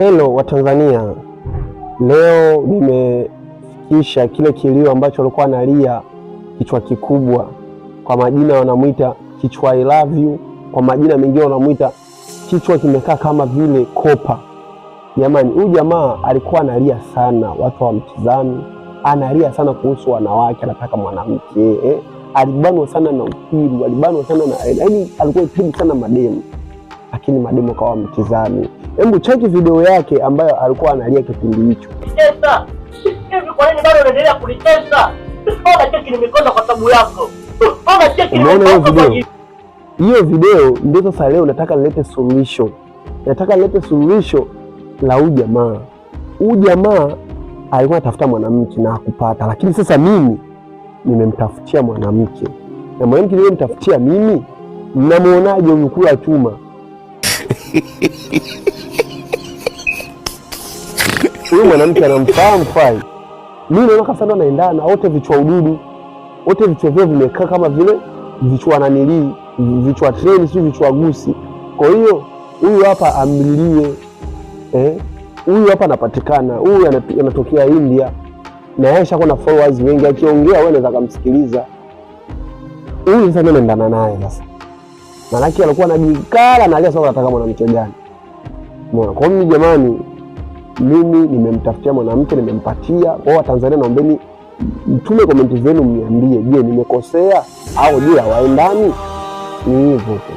Hello wa Tanzania, leo nimefikisha kile kilio ambacho alikuwa analia kichwa kikubwa. Kwa majina wanamuita kichwa I love you, kwa majina mengine wanamuita kichwa kimekaa kama vile kopa. Jamani, huyu jamaa alikuwa analia sana, watu hawamtizami. Analia sana kuhusu wanawake, anataka mwanamke. Alibanwa sana na ukiri, alibanwa sana na yaani alikuwa anahitaji sana mademu, lakini mademu kawa mtizami. Hebu cheki video yake ambayo alikuwa analia kipindi hicho. Sasa, hivi kwa nini bado unaendelea kunitesa? Ona cheki nimekonda kwa sababu yako. Ona cheki nimekonda. Hiyo video ndio sasa leo nataka nilete solution. Nataka nilete solution la huyu jamaa. Huyu jamaa alikuwa anatafuta mwanamke na hakupata, lakini sasa mimi nimemtafutia mwanamke. Na mwanamke niliyemtafutia mimi, mnamuonaje huyu kula chuma? Huyu mwanamke anamfahamu fai. Mimi naona kasa ndo anaendana, wote vichwa ududu. Wote vichwa vyao vimekaa kama vile vichwa nanilii, vichwa treni, si vichwa gusi. Kwa hiyo huyu hapa amlilie. Huyu hapa anapatikana. Huyu anatokea India. Na yeye shakuwa na followers wengi, akiongea wewe unaweza kumsikiliza. Huyu sasa ndio anaendana naye sasa. Malaki alikuwa anajikala na alia sasa anataka mwanamke gani. Mbona kwa mimi jamani, mimi nimemtafutia mwanamke, nimempatia. Kwa Tanzania naombeni mtume komenti zenu mniambie, je, nimekosea au je hawaendani? Ni hivyo tu.